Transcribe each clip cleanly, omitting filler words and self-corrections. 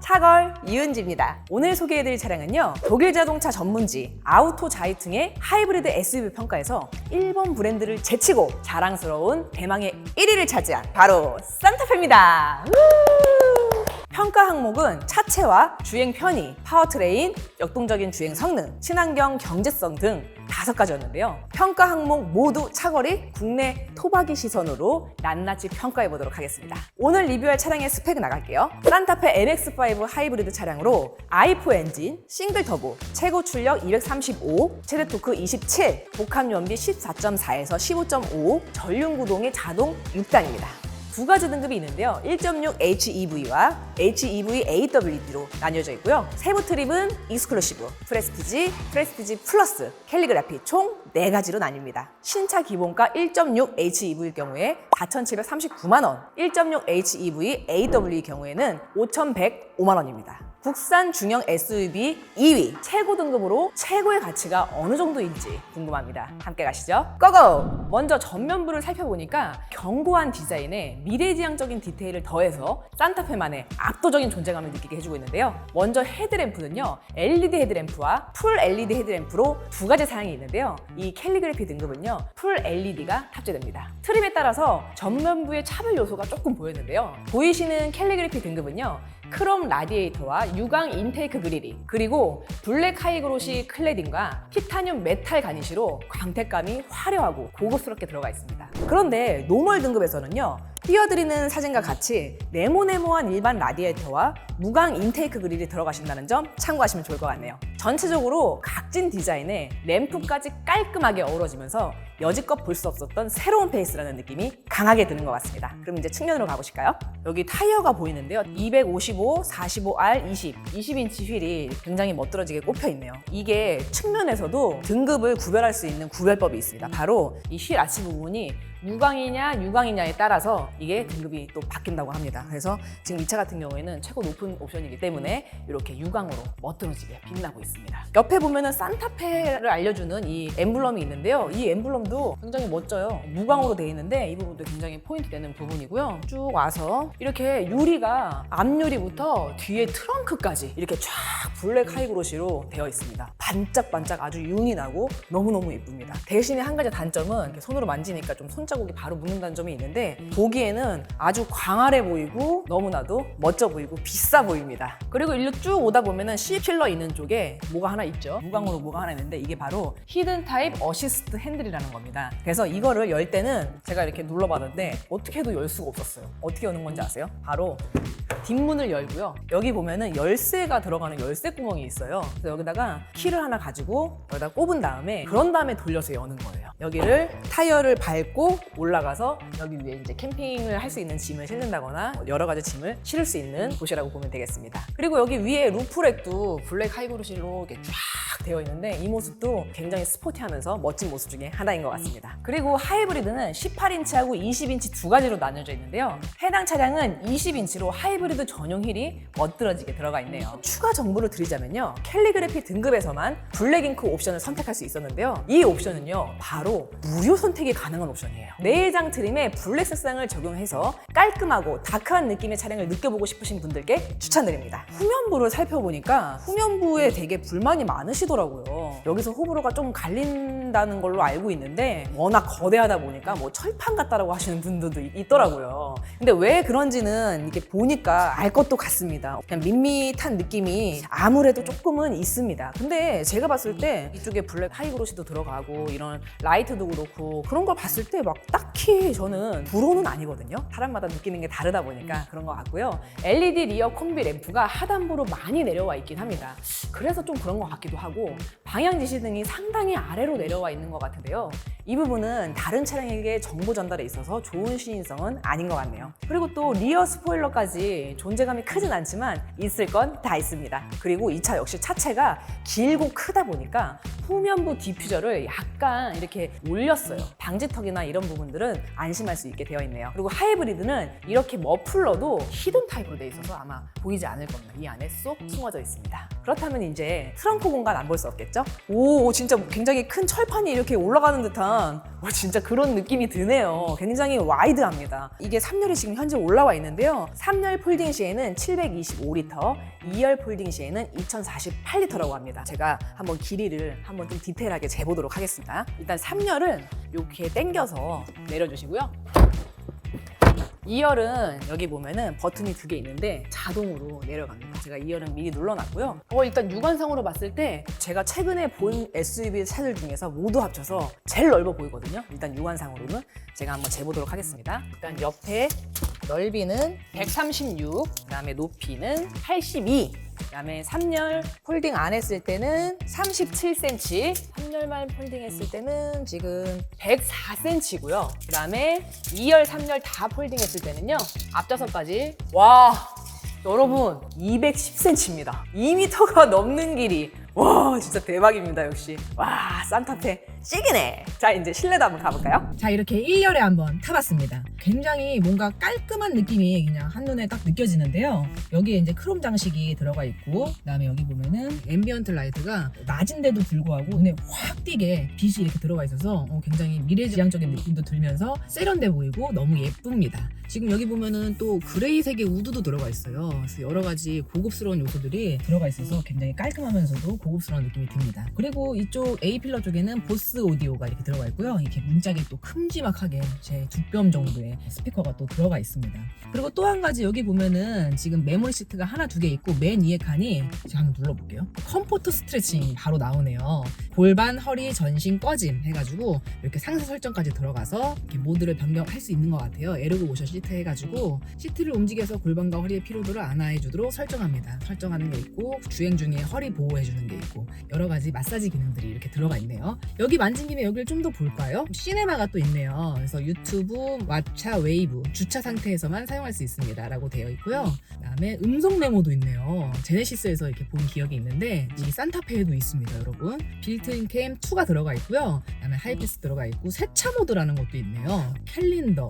사걸 이은지입니다. 오늘 소개해드릴 차량은요, 독일 자동차 전문지 아우토자이퉁의 하이브리드 SUV 평가에서 일본 브랜드를 제치고 자랑스러운 대망의 1위를 차지한 바로 산타페입니다. 평가 항목은 차체와 주행 편의, 파워트레인, 역동적인 주행 성능, 친환경 경제성 등 5가지였는데요. 평가 항목 모두 차거리 국내 토박이 시선으로 낱낱이 평가해 보도록 하겠습니다. 오늘 리뷰할 차량의 스펙 나갈게요. 산타페 NX5 하이브리드 차량으로 i4 엔진, 싱글 터보, 최고 출력 235, 최대 토크 27, 복합 연비 14.4에서 15.5, 전륜 구동의 자동 6단입니다. 두 가지 등급이 있는데요. 1.6 HEV와 HEV AWD로 나뉘어져 있고요. 세부 트립은 익스클루시브, 프레스티지, 프레스티지 플러스, 캘리그라피 총 4가지로 나뉩니다. 신차 기본가 1.6 HEV일 경우에 4,739만 원, 1.6 HEV AW의 경우에는 5,105만 원입니다. 국산 중형 SUV 2위, 최고 등급으로 최고의 가치가 어느 정도인지 궁금합니다. 함께 가시죠. 고고! 먼저 전면부를 살펴보니까 견고한 디자인에 미래지향적인 디테일을 더해서 산타페만의 압도적인 존재감을 느끼게 해주고 있는데요. 먼저 헤드램프는요, LED 헤드램프와 풀 LED 헤드램프로 2가지 사양이 있는데요. 이 캘리그래피 등급은요, 풀 LED가 탑재됩니다. 트림에 따라서 전면부의 차별 요소가 조금 보였는데요. 보이시는 캘리그래피 등급은요, 크롬 라디에이터와 유광 인테이크 그릴이, 그리고 블랙 하이그로시 클레딩과 티타늄 메탈 가니쉬로 광택감이 화려하고 고급스럽게 들어가 있습니다. 그런데 노멀 등급에서는요, 띄워드리는 사진과 같이 네모네모한 일반 라디에이터와 무광 인테이크 그릴이 들어가신다는 점 참고하시면 좋을 것 같네요. 전체적으로 각진 디자인에 램프까지 깔끔하게 어우러지면서 여지껏 볼 수 없었던 새로운 페이스라는 느낌이 강하게 드는 것 같습니다. 그럼 이제 측면으로 가보실까요? 여기 타이어가 보이는데요. 255, 45R, 20인치 휠이 굉장히 멋들어지게 꼽혀 있네요. 이게 측면에서도 등급을 구별할 수 있는 구별법이 있습니다. 바로 이 휠 아치 부분이 무광이냐 유광이냐에 따라서 이게 등급이 또 바뀐다고 합니다. 그래서 지금 이 차 같은 경우에는 최고 높은 옵션이기 때문에 이렇게 유광으로 멋들어지게 빛나고 있습니다. 옆에 보면은 산타페를 알려주는 이 엠블럼이 있는데요. 이 엠블럼도 굉장히 멋져요. 무광으로 되어 있는데 이 부분도 굉장히 포인트 되는 부분이고요. 쭉 와서 이렇게 유리가 앞유리부터 뒤에 트렁크까지 이렇게 쫙 블랙 하이그로시로 되어 있습니다. 반짝반짝 아주 윤이 나고 너무너무 예쁩니다. 대신에 한 가지 단점은 이렇게 손으로 만지니까 좀 손자국이 바로 묻는다는 점이 있는데, 보기에는 아주 광활해 보이고 너무나도 멋져 보이고 비싸 보입니다. 그리고 일로 쭉 오다 보면은 C필러 있는 쪽에 뭐가 하나 있죠. 무광으로 뭐가 하나 있는데 이게 바로 히든 타입 어시스트 핸들이라는 겁니다. 그래서 이거를 열 때는 제가 이렇게 눌러봤는데 어떻게 해도 열 수가 없었어요. 어떻게 여는 건지 아세요? 바로 뒷문을 열고요. 여기 보면은 열쇠가 들어가는 열쇠 구멍이 있어요. 그래서 여기다가 키를 하나 가지고 여기다 꼽은 다음에 그런 다음에 돌려서 여는 거예요. 여기를 타이어를 밟고 올라가서 여기 위에 이제 캠핑을 할 수 있는 짐을 싣는다거나 여러 가지 짐을 실을 수 있는 곳이라고 보면 되겠습니다. 그리고 여기 위에 루프렉도 블랙 하이그로시로 이렇게 쫙 되어 있는데 이 모습도 굉장히 스포티하면서 멋진 모습 중에 하나인 것 같습니다. 그리고 하이브리드는 18인치하고 20인치 2가지로 나뉘어져 있는데요. 해당 차량은 20인치로 하이브리드 전용 휠이 멋들어지게 들어가 있네요. 추가 정보를 드리자면요, 캘리그래피 등급에서만 블랙잉크 옵션을 선택할 수 있었는데요. 이 옵션은요, 바로 무료 선택이 가능한 옵션이에요. 내장 트림에 블랙 색상을 적용해서 깔끔하고 다크한 느낌의 차량을 느껴보고 싶으신 분들께 추천드립니다. 후면부를 살펴보니까 후면부에 되게 불만이 많으시더라고요. 여기서 호불호가 좀 갈린다는 걸로 알고 있는데 워낙 거대하다 보니까 뭐 철판 같다라고 하시는 분들도 있더라고요. 근데 왜 그런지는 이렇게 보니까 알 것도 같습니다. 그냥 밋밋한 느낌이 아무래도 조금은 있습니다. 근데 제가 봤을 때 이쪽에 블랙 하이그로시도 들어가고 이런 라이트도 그렇고 그런 걸 봤을 때 막 딱히 저는 불호는 아니거든요. 사람마다 느끼는 게 다르다 보니까 그런 것 같고요. LED 리어 콤비 램프가 하단부로 많이 내려와 있긴 합니다. 그래서 좀 그런 것 같기도 하고, 방향 지시등이 상당히 아래로 내려와 있는 것 같은데요. 이 부분은 다른 차량에게 정보 전달에 있어서 좋은 시인성은 아닌 것 같네요. 그리고 또 리어 스포일러까지 존재감이 크진 않지만 있을 건 다 있습니다. 그리고 그리고 이 차 역시 차체가 길고 크다 보니까 후면부 디퓨저를 약간 이렇게 올렸어요. 방지턱이나 이런 부분들은 안심할 수 있게 되어 있네요. 그리고 하이브리드는 이렇게 머플러도 히든 타입으로 되어 있어서 아마 보이지 않을 겁니다. 이 안에 쏙 숨어져 있습니다. 그렇다면 이제 트렁크 공간 안 볼 수 없겠죠? 오, 진짜 굉장히 큰 철판이 이렇게 올라가는 듯한 진짜 그런 느낌이 드네요. 굉장히 와이드합니다. 이게 3열이 지금 현재 올라와 있는데요. 3열 폴딩 시에는 725리터, 2열 폴딩 시에는 2048리터라고 합니다. 제가 한번 길이를 한번 좀 디테일하게 재보도록 하겠습니다. 일단 3열은 이렇게 당겨서 내려주시고요. 2열은 여기 보면은 버튼이 2개 있는데 자동으로 내려갑니다. 제가 2열은 미리 눌러놨고요. 일단 육안상으로 봤을 때 제가 최근에 본 SUV 차들 중에서 모두 합쳐서 제일 넓어 보이거든요. 일단 육안상으로는 제가 한번 재보도록 하겠습니다. 일단 옆에 넓이는 136, 그다음에 높이는 82, 그다음에 3열 폴딩 안 했을 때는 37cm, 3열만 폴딩 했을 때는 지금 104cm고요. 그다음에 2열, 3열 다 폴딩 했을 때는요. 앞좌석까지 와, 여러분 210cm입니다. 2m가 넘는 길이. 와, 진짜 대박입니다. 역시. 와, 산타페 찌기네. 자, 이제 실내도 한번 가볼까요? 자, 이렇게 1열에 한번 타봤습니다. 굉장히 뭔가 깔끔한 느낌이 그냥 한눈에 딱 느껴지는데요. 여기에 이제 크롬 장식이 들어가 있고, 그다음에 여기 보면은 앰비언트 라이트가 낮은데도 불구하고 눈에 확 띄게 빛이 이렇게 들어가 있어서 굉장히 미래지향적인 느낌도 들면서 세련돼 보이고 너무 예쁩니다. 지금 여기 보면은 또 그레이색의 우드도 들어가 있어요. 그래서 여러 가지 고급스러운 요소들이 들어가 있어서 굉장히 깔끔하면서도 고급스러운 느낌이 듭니다. 그리고 이쪽 A필러 쪽에는 보스 오디오가 이렇게 들어가 있고요. 이렇게 문짝이 또 큼지막하게 제 두 뼘 정도의 스피커가 또 들어가 있습니다. 그리고 또 한 가지 여기 보면은 지금 메모리 시트가 하나, 두 개 있고 맨 위에 칸이 제가 한번 눌러볼게요. 컴포트 스트레칭 바로 나오네요. 골반, 허리, 전신 꺼짐 해가지고 이렇게 상세 설정까지 들어가서 이렇게 모드를 변경할 수 있는 것 같아요. 에르고 모션 시트 해가지고 시트를 움직여서 골반과 허리의 피로도를 안아해주도록 설정합니다. 설정하는 게 있고 주행 중에 허리 보호해주는 게 있고 여러 가지 마사지 기능들이 이렇게 들어가 있네요. 여기 만진 김에 여기를 좀 더 볼까요? 시네마가 또 있네요. 그래서 유튜브, 왓챠, 웨이브 주차 상태에서만 사용할 수 있습니다 라고 되어 있고요. 그다음에 음성 메모도 있네요. 제네시스에서 이렇게 본 기억이 있는데 이 산타페에도 있습니다. 여러분 빌트인 캠 2가 들어가 있고요. 그다음에 하이패스 들어가 있고 세차 모드라는 것도 있네요. 캘린더,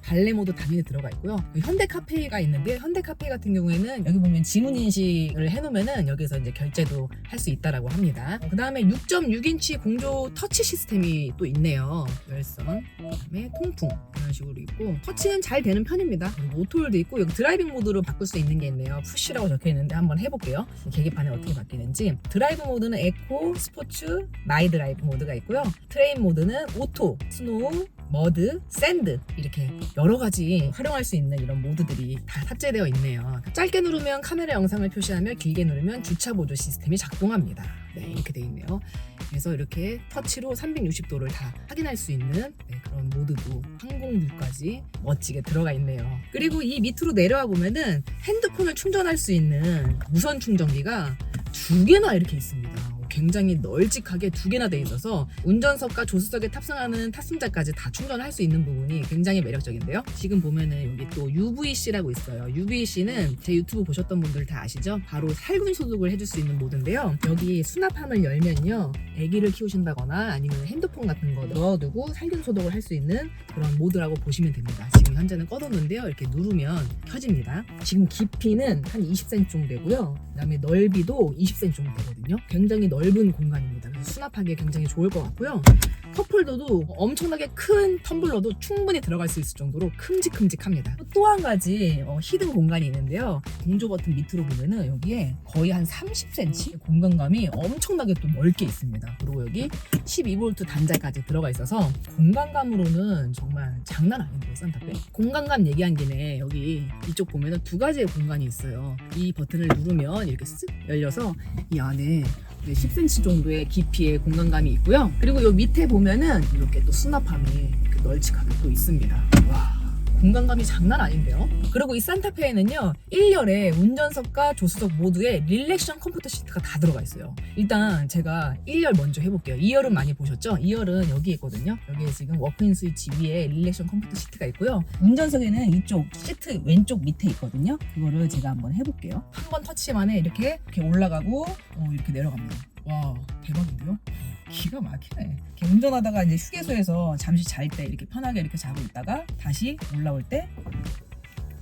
발레 모드 당연히 들어가 있고요. 현대 카페가 있는데 현대 카페 같은 경우에는 여기 보면 지문 인식을 해놓으면은 여기서 이제 결제도 할 수 있다라고 합니다. 그 다음에 6.6인치 공조 터치 시스템이 또 있네요. 열선, 그다음에 통풍 이런 식으로 있고 터치는 잘 되는 편입니다. 그리고 오토홀도 있고 여기 드라이빙 모드로 바꿀 수 있는 게 있네요. 푸시라고 적혀 있는데 한번 해볼게요. 계기판에 어떻게 바뀌는지. 드라이브 모드는 에코, 스포츠, 마이 드라이브 모드가 있고요. 트레인 모드는 오토, 스노우, 머드, 샌드 이렇게 여러 가지 활용할 수 있는 이런 모드들이 다 탑재되어 있네요. 짧게 누르면 카메라 영상을 표시하며 길게 누르면 주차 보조 시스템이 작동합니다. 네, 이렇게 되어 있네요. 그래서 이렇게 터치로 360도를 다 확인할 수 있는 그런 모드도 항공뷰까지 멋지게 들어가 있네요. 그리고 이 밑으로 내려와 보면은 핸드폰을 충전할 수 있는 무선 충전기가 2개나 이렇게 있습니다. 굉장히 널찍하게 2개나 돼 있어서 운전석과 조수석에 탑승하는 탑승자까지 다 충전할 수 있는 부분이 굉장히 매력적인데요. 지금 보면은 여기 또 UVC라고 있어요. UVC는 제 유튜브 보셨던 분들 다 아시죠? 바로 살균 소독을 해줄 수 있는 모드인데요. 여기 수납함을 열면요, 아기를 키우신다거나 아니면 핸드폰 같은 거 넣어두고 살균 소독을 할 수 있는 그런 모드라고 보시면 됩니다. 지금 현재는 꺼뒀는데요. 이렇게 누르면 켜집니다. 지금 깊이는 한 20cm 정도 되고요. 그다음에 넓이도 20cm 정도 되거든요. 굉장히 넓은 공간입니다. 그래서 수납하기에 굉장히 좋을 것 같고요. 컵홀더도 엄청나게 큰 텀블러도 충분히 들어갈 수 있을 정도로 큼직큼직합니다. 또 한 가지 히든 공간이 있는데요. 공조 버튼 밑으로 보면은 여기에 거의 한 30cm 공간감이 엄청나게 또 넓게 있습니다. 그리고 여기 12V 단자까지 들어가 있어서 공간감으로는 정말 장난 아닌데요, 산타페. 공간감 얘기한 김에 여기 이쪽 보면은 2가지의 공간이 있어요. 이 버튼을 누르면 이렇게 쓱 열려서 이 안에 10cm 정도의 깊이의 공간감이 있고요. 그리고 요 밑에 보면은 이렇게 또 수납함이 이렇게 널찍하게 또 있습니다. 와, 공간감이 장난 아닌데요. 그리고 이 산타페에는요 1열에 운전석과 조수석 모두에 릴렉션 컴포터 시트가 다 들어가 있어요. 일단 제가 1열 먼저 해볼게요. 2열은 많이 보셨죠? 2열은 여기 있거든요. 여기에 지금 워크인 스위치 위에 릴렉션 컴포터 시트가 있고요. 운전석에는 이쪽 시트 왼쪽 밑에 있거든요. 그거를 제가 한번 해볼게요. 한 번 터치만에 이렇게 올라가고 이렇게 내려갑니다. 와, 대박인데요? 기가 막히네. 이렇게 운전하다가 이제 휴게소에서 잠시 잘 때 이렇게 편하게 이렇게 자고 있다가 다시 올라올 때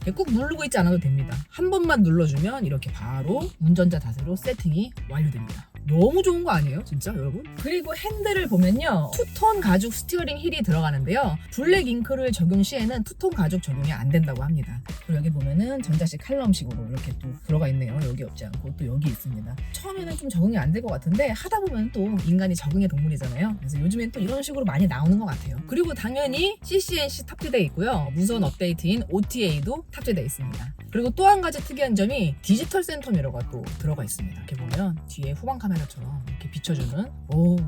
이렇게 꾹 누르고 있지 않아도 됩니다. 한 번만 눌러주면 이렇게 바로 운전자 자세로 세팅이 완료됩니다. 너무 좋은 거 아니에요? 진짜 여러분? 그리고 핸들을 보면요 투톤 가죽 스티어링 휠이 들어가는데요 블랙 잉크를 적용 시에는 투톤 가죽 적용이 안 된다고 합니다. 그리고 여기 보면은 전자식 칼럼식으로 이렇게 또 들어가 있네요. 여기 없지 않고 또 여기 있습니다. 처음에는 좀 적응이 안 될 것 같은데 하다 보면 또 인간이 적응의 동물이잖아요. 그래서 요즘엔 또 이런 식으로 많이 나오는 것 같아요. 그리고 당연히 CCNC 탑재되어 있고요. 무선 업데이트인 OTA도 탑재되어 있습니다. 그리고 또 한 가지 특이한 점이 디지털 센터미러가 또 들어가 있습니다. 이렇게 보면 뒤에 후방 카메라처럼 이렇게 비춰주는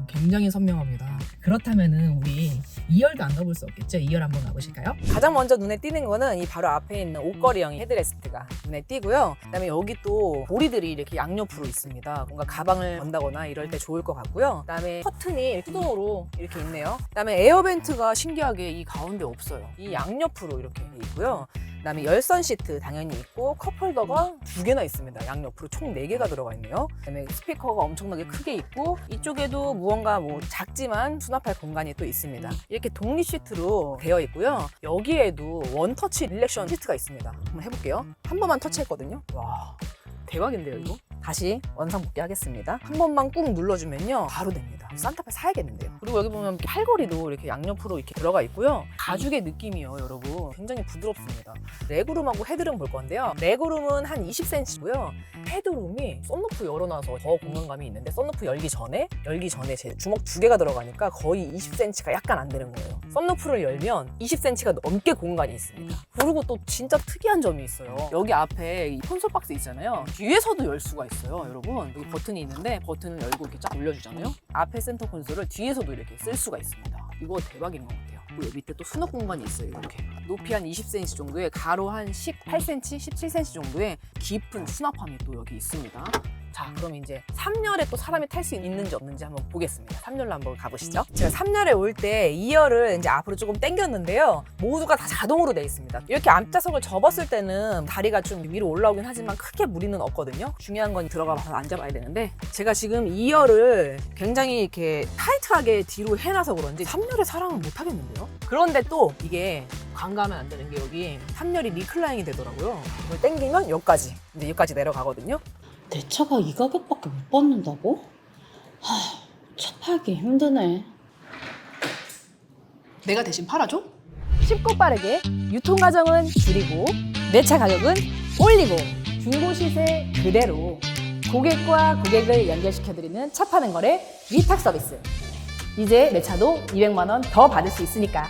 굉장히 선명합니다. 그렇다면은 우리 2열도 안 가볼 수 없겠죠? 2열 한번 가보실까요? 가장 먼저 눈에 띄는 거는 이 바로 앞에 있는 옷걸이형 헤드레스트가 눈에 띄고요. 그다음에 여기 또 고리들이 이렇게 양옆으로 있습니다. 뭔가 가방을 건다거나 이럴 때 좋을 것 같고요. 그다음에 커튼이 수동으로 이렇게 있네요. 그다음에 에어벤트가 신기하게 이 가운데 없어요. 이 양옆으로 이렇게 있고요. 그다음에 열선 시트 당연히 있고 컵홀더가 2개나 있습니다. 양옆으로 총 4개가 들어가 있네요. 그다음에 스피커가 엄청나게 크게 있고 이쪽에도 무언가 작지만 수납할 공간이 또 있습니다. 이렇게 독립 시트로 되어 있고요. 여기에도 원터치 릴렉션 시트가 있습니다. 한번 해볼게요. 한 번만 터치했거든요. 와, 대박인데요 이거? 다시 원상 복귀하겠습니다. 한 번만 꾹 눌러주면요 바로 됩니다. 산타페 사야겠는데요. 그리고 여기 보면 팔걸이도 이렇게 양옆으로 이렇게 들어가 있고요. 가죽의 느낌이요 여러분. 굉장히 부드럽습니다. 레그룸하고 헤드룸 볼 건데요. 레그룸은 한 20cm고요. 헤드룸이 썬루프 열어놔서 더 공간감이 있는데 썬루프 열기 전에 제 주먹 2개가 들어가니까 거의 20cm가 약간 안 되는 거예요. 썬루프를 열면 20cm가 넘게 공간이 있습니다. 그리고 또 진짜 특이한 점이 있어요. 여기 앞에 이 콘솔 박스 있잖아요. 뒤에서도 열 수가 있어요 여러분. 여기 버튼이 있는데 버튼을 열고 이렇게 쫙 올려주잖아요. 앞에 센터 콘솔을 뒤에서도 이렇게 쓸 수가 있습니다. 이거 대박인 것 같아요. 그리고 여기 밑에 또 수납 공간이 있어요. 이렇게 높이 한 20cm 정도의 가로 한 18cm, 17cm 정도의 깊은 수납함이 또 여기 있습니다. 자, 그럼 이제 3열에 또 사람이 탈 수 있는지 없는지 한번 보겠습니다. 3열로 한번 가보시죠. 제가 3열에 올 때 2열을 이제 앞으로 조금 당겼는데요. 모두가 다 자동으로 되어 있습니다. 이렇게 앞좌석을 접었을 때는 다리가 좀 위로 올라오긴 하지만 크게 무리는 없거든요. 중요한 건 들어가서 앉아봐야 되는데 제가 지금 2열을 굉장히 이렇게 타이트하게 뒤로 해놔서 그런지 3열에 사람은 못 하겠는데요. 그런데 또 이게 관가하면 안 되는 게 여기 3열이 리클라인이 되더라고요. 이걸 당기면 여기까지, 이제 여기까지 내려가거든요. 내 차가 이 가격밖에 못 받는다고? 차 팔기 힘드네. 내가 대신 팔아줘? 쉽고 빠르게 유통 과정은 줄이고 내 차 가격은 올리고 중고 시세 그대로 고객과 고객을 연결시켜드리는 차 파는 거래 위탁 서비스. 이제 내 차도 200만 원 더 받을 수 있으니까.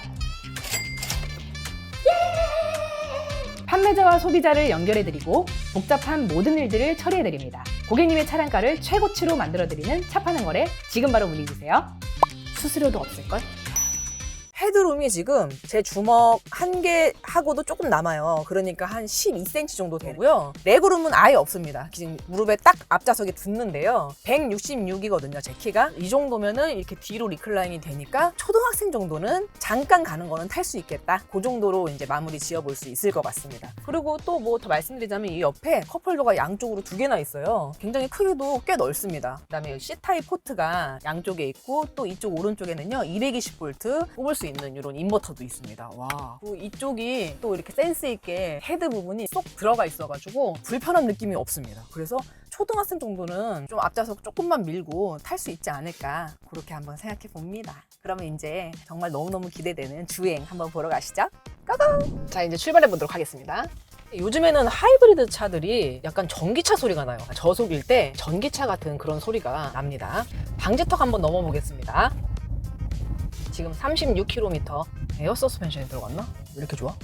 판매자와 소비자를 연결해드리고 복잡한 모든 일들을 처리해드립니다. 고객님의 차량가를 최고치로 만들어드리는 차 파는 거래 지금 바로 문의주세요. 수수료도 없을걸? 헤드룸이 지금 제 주먹 1개 하고도 조금 남아요. 그러니까 한 12cm 정도 되고요. 레그룸은 아예 없습니다. 지금 무릎에 딱 앞좌석에 붙는데요. 166이거든요, 제 키가. 이 정도면은 이렇게 뒤로 리클라인이 되니까 초등학생 정도는 잠깐 가는 거는 탈 수 있겠다. 그 정도로 이제 마무리 지어볼 수 있을 것 같습니다. 그리고 또 뭐 더 말씀드리자면 이 옆에 컵홀더가 양쪽으로 2개나 있어요. 굉장히 크기도 꽤 넓습니다. 그다음에 C타입 포트가 양쪽에 있고 또 이쪽 오른쪽에는요 220V 뽑을 수 있는 이런 인버터도 있습니다. 와. 그리고 이쪽이 또 이렇게 센스 있게 헤드 부분이 쏙 들어가 있어가지고 불편한 느낌이 없습니다. 그래서 초등학생 정도는 좀 앞좌석 조금만 밀고 탈 수 있지 않을까 그렇게 한번 생각해 봅니다. 그러면 이제 정말 너무너무 기대되는 주행 한번 보러 가시죠. 고고! 자, 이제 출발해 보도록 하겠습니다. 요즘에는 하이브리드 차들이 약간 전기차 소리가 나요. 저속일 때 전기차 같은 그런 소리가 납니다. 방지턱 한번 넘어 보겠습니다. 지금 36km 에어 서스펜션이 들어갔나? 왜 이렇게 좋아?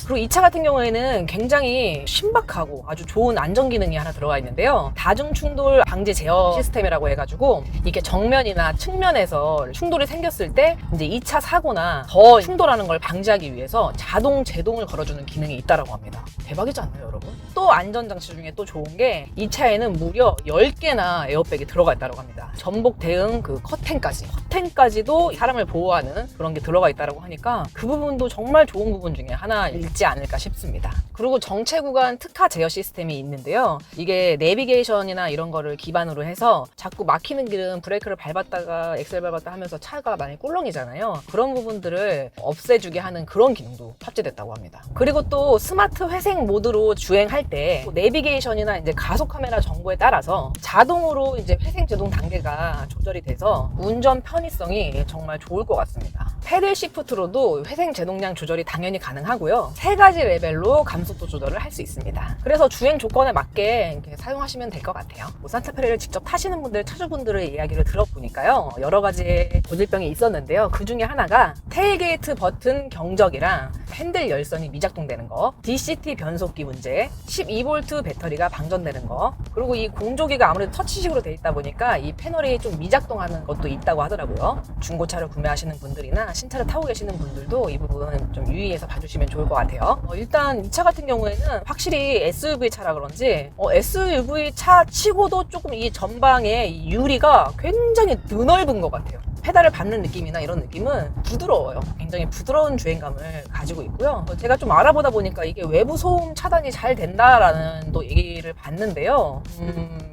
그리고 이 차 같은 경우에는 굉장히 신박하고 아주 좋은 안전 기능이 하나 들어가 있는데요. 다중 충돌 방지 제어 시스템이라고 해가지고 이게 정면이나 측면에서 충돌이 생겼을 때 이제 2차 사고나 더 충돌하는 걸 방지하기 위해서 자동 제동을 걸어주는 기능이 있다라고 합니다. 대박이지 않나요, 여러분? 또 안전장치 중에 또 좋은 게 이 차에는 무려 10개나 에어백이 들어가 있다고 합니다. 전복 대응 그 커튼까지도 사람을 보호하는 그런 게 들어가 있다고 하니까 그 부분도 정말 좋은 부분 중에 하나일지 않을까 싶습니다. 그리고 정체 구간 특화 제어 시스템이 있는데요. 이게 내비게이션이나 이런 거를 기반으로 해서 자꾸 막히는 길은 브레이크를 밟았다가 엑셀 밟았다 하면서 차가 많이 꿀렁이잖아요. 그런 부분들을 없애주게 하는 그런 기능도 탑재됐다고 합니다. 그리고 또 스마트 회생 모드로 주행할 때 내비게이션이나 이제 가속 카메라 정보에 따라서 자동으로 이제 회생 제동 단계가 조절이 돼서 운전 편의성이 정말 좋을 것 같습니다. 패들 시프트로도 회생 제동량 조절이 당연히 가능하고요. 3가지 레벨로 감속도 조절을 할 수 있습니다. 그래서 주행 조건에 맞게 이렇게 사용하시면 될 것 같아요. 산타페를 직접 타시는 분들, 차주분들의 이야기를 들어보니까요. 여러 가지 고질병이 있었는데요. 그 중에 하나가 테일게이트 버튼 경적이랑 핸들 열선이 미작동되는 거, DCT 변속기 문제, 12V 배터리가 방전되는 거, 그리고 이 공조기가 아무래도 터치식으로 돼 있다 보니까 이 패널이 좀 미작동하는 것도 있다고 하더라고요. 중고차를 구매하시는 분들이나 신차를 타고 계시는 분들도 이 부분 좀 유의해서 봐주시면 좋을 것 같아요. 일단 이 차 같은 경우에는 확실히 SUV 차라 그런지 SUV 차 치고도 조금 이 전방에 이 유리가 굉장히 드넓은 것 같아요. 페달을 밟는 느낌이나 이런 느낌은 부드러워요. 굉장히 부드러운 주행감을 가지고 있고요. 제가 좀 알아보다 보니까 이게 외부 소음 차단이 잘 된다라는 또 얘기를 봤는데요.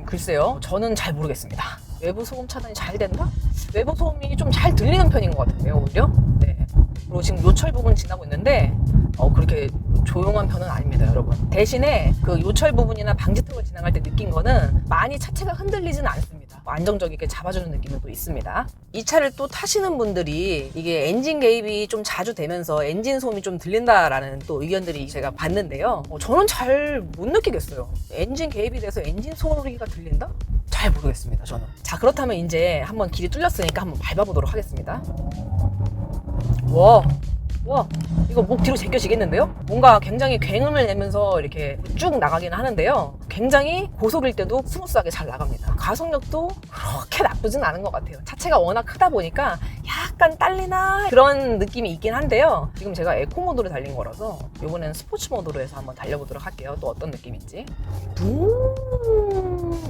글쎄요. 저는 잘 모르겠습니다. 외부 소음 차단이 잘 된다? 외부 소음이 좀 잘 들리는 편인 것 같은데요, 오히려? 네. 그리고 지금 요철 부분 지나고 있는데 그렇게 조용한 편은 아닙니다, 여러분. 대신에 그 요철 부분이나 방지턱을 지나갈 때 느낀 거는 많이 차체가 흔들리지는 않습니다. 안정적이게 잡아주는 느낌은 또 있습니다. 이 차를 또 타시는 분들이 이게 엔진 개입이 좀 자주 되면서 엔진 소음이 좀 들린다라는 또 의견들이 제가 봤는데요. 저는 잘 못 느끼겠어요. 엔진 개입이 돼서 엔진 소리가 들린다? 잘 모르겠습니다, 저는. 자, 그렇다면 이제 한번 길이 뚫렸으니까 한번 밟아보도록 하겠습니다. 와, 이거 목 뒤로 제껴지겠는데요? 뭔가 굉장히 굉음을 내면서 이렇게 쭉 나가기는 하는데요. 굉장히 고속일 때도 스무스하게 잘 나갑니다. 가속력도 그렇게 나쁘진 않은 것 같아요. 차체가 워낙 크다 보니까 약간 딸리나 그런 느낌이 있긴 한데요. 지금 제가 에코 모드로 달린 거라서 이번에는 스포츠 모드로 해서 한번 달려보도록 할게요. 또 어떤 느낌인지.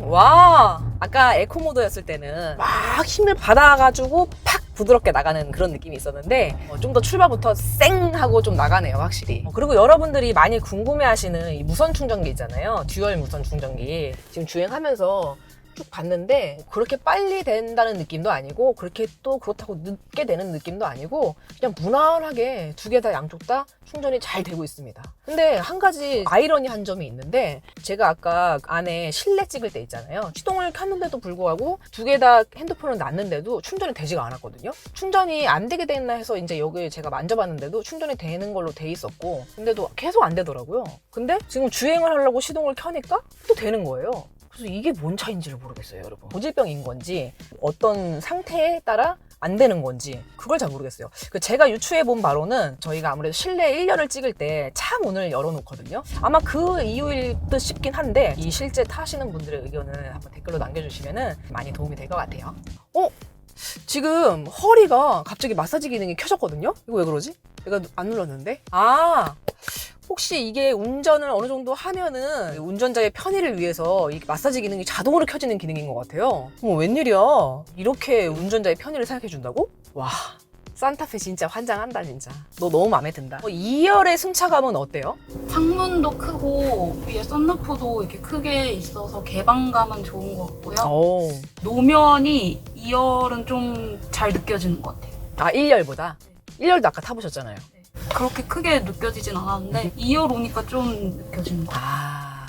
와, 아까 에코 모드였을 때는 막 힘을 받아가지고 팍 부드럽게 나가는 그런 느낌이 있었는데 좀 더 출발부터 쌩 하고 좀 나가네요, 확실히. 그리고 여러분들이 많이 궁금해하시는 이 무선 충전기 있잖아요. 듀얼 무선 충전기. 지금 주행하면서 쭉 봤는데 그렇게 빨리 된다는 느낌도 아니고 그렇게 또 그렇다고 늦게 되는 느낌도 아니고 그냥 무난하게 두 개 다 양쪽 다 충전이 잘 되고 있습니다. 근데 한 가지 아이러니한 점이 있는데 제가 아까 안에 실내 찍을 때 있잖아요. 시동을 켰는데도 불구하고 두 개 다 핸드폰을 놨는데도 충전이 되지가 않았거든요. 충전이 안 되게 됐나 해서 이제 여기 제가 만져봤는데도 충전이 되는 걸로 돼 있었고 근데도 계속 안 되더라고요. 근데 지금 주행을 하려고 시동을 켜니까 또 되는 거예요. 그래서 이게 뭔 차인지를 모르겠어요, 여러분. 고질병인 건지 어떤 상태에 따라 안 되는 건지 그걸 잘 모르겠어요. 제가 유추해 본 바로는 저희가 아무래도 실내 1열을 찍을 때 차 문을 열어놓거든요. 아마 그 이유일 듯 싶긴 한데 이 실제 타시는 분들의 의견을 한번 댓글로 남겨주시면 많이 도움이 될 것 같아요. 지금 허리가 갑자기 마사지 기능이 켜졌거든요? 이거 왜 그러지? 내가 안 눌렀는데? 혹시 이게 운전을 어느 정도 하면은 운전자의 편의를 위해서 이 마사지 기능이 자동으로 켜지는 기능인 것 같아요. 웬일이야? 이렇게 운전자의 편의를 생각해 준다고? 와, 산타페 진짜 환장한다 진짜. 너 너무 마음에 든다. 2열의 승차감은 어때요? 창문도 크고 위에 썬루프도 이렇게 크게 있어서 개방감은 좋은 것 같고요. 노면이 2열은 좀 잘 느껴지는 것 같아요. 1열보다? 1열도 아까 타보셨잖아요. 그렇게 크게 느껴지진 않았는데 2열 오니까 좀 느껴지는 것 같아요.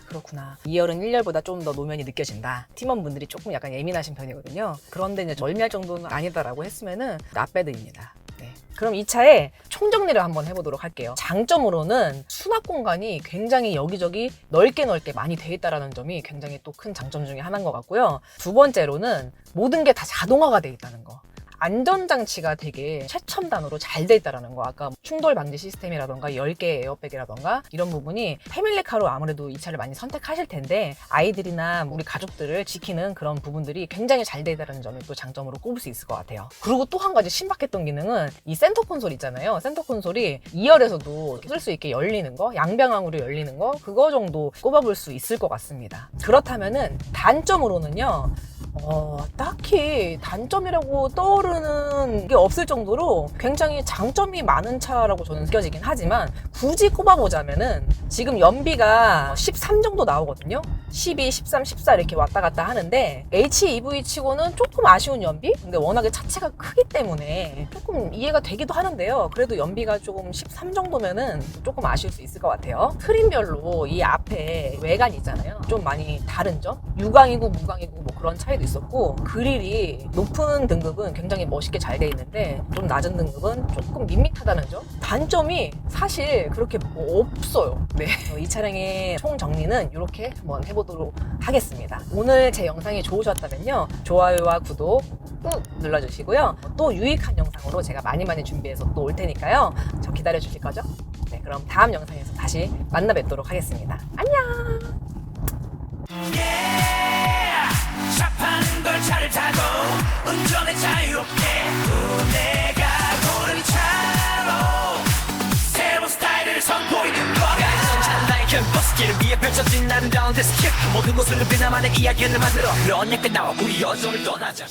그렇구나. 2열은 1열보다 좀 더 노면이 느껴진다. 팀원분들이 조금 약간 예민하신 편이거든요. 그런데 이제 멀미할 정도는 아니다라고 했으면은 낫배드입니다. 네. 그럼 이 차에 총정리를 한번 해보도록 할게요. 장점으로는 수납 공간이 굉장히 여기저기 넓게 많이 돼 있다는 점이 굉장히 또 큰 장점 중에 하나인 것 같고요. 두 번째로는 모든 게 다 자동화가 돼 있다는 거. 안전장치가 되게 최첨단으로 잘 돼 있다는 거. 아까 충돌 방지 시스템이라던가 10개의 에어백이라던가 이런 부분이 패밀리카로 아무래도 이 차를 많이 선택하실 텐데 아이들이나 우리 가족들을 지키는 그런 부분들이 굉장히 잘 돼 있다는 점이 또 장점으로 꼽을 수 있을 것 같아요. 그리고 또 한 가지 신박했던 기능은 이 센터 콘솔 있잖아요. 센터 콘솔이 2열에서도 쓸 수 있게 열리는 거, 양방향으로 열리는 거, 그거 정도 꼽아볼 수 있을 것 같습니다. 그렇다면은 단점으로는요, 딱히 단점이라고 떠오르는 게 없을 정도로 굉장히 장점이 많은 차라고 저는 느껴지긴 하지만 굳이 꼽아보자면은 지금 연비가 13 정도 나오거든요. 12, 13, 14 이렇게 왔다 갔다 하는데 HEV 치고는 조금 아쉬운 연비? 근데 워낙에 차체가 크기 때문에 조금 이해가 되기도 하는데요. 그래도 연비가 조금 13 정도면은 조금 아쉬울 수 있을 것 같아요. 트림별로 이 앞에 외관 있잖아요. 좀 많이 다른 점? 유광이고 무광이고 뭐 그런 차이도 있었고 그릴이 높은 등급은 굉장히 멋있게 잘 돼 있는데 좀 낮은 등급은 조금 밋밋하다는 점? 단점이 사실 그렇게 뭐 없어요. 네, 이 차량의 총 정리는 이렇게 한번 해보도록 하겠습니다. 오늘 제 영상이 좋으셨다면요, 좋아요와 구독 꾹 눌러주시고요. 또 유익한 영상으로 제가 많이 준비해서 또 올 테니까요. 저 기다려 주실 거죠? 네, 그럼 다음 영상에서 다시 만나 뵙도록 하겠습니다. 안녕. 샵하는 걸 차를 타고 운전에 자유롭게 내가 고른 차로 새로운 스타일을 선보이는 거야. 찬나의 캠퍼스길 위에 펼쳐진 아름다운 데스크 모든 곳을 누비나만의 이야기를 만들어 그런 약간 나와 우리 여정을 떠나자.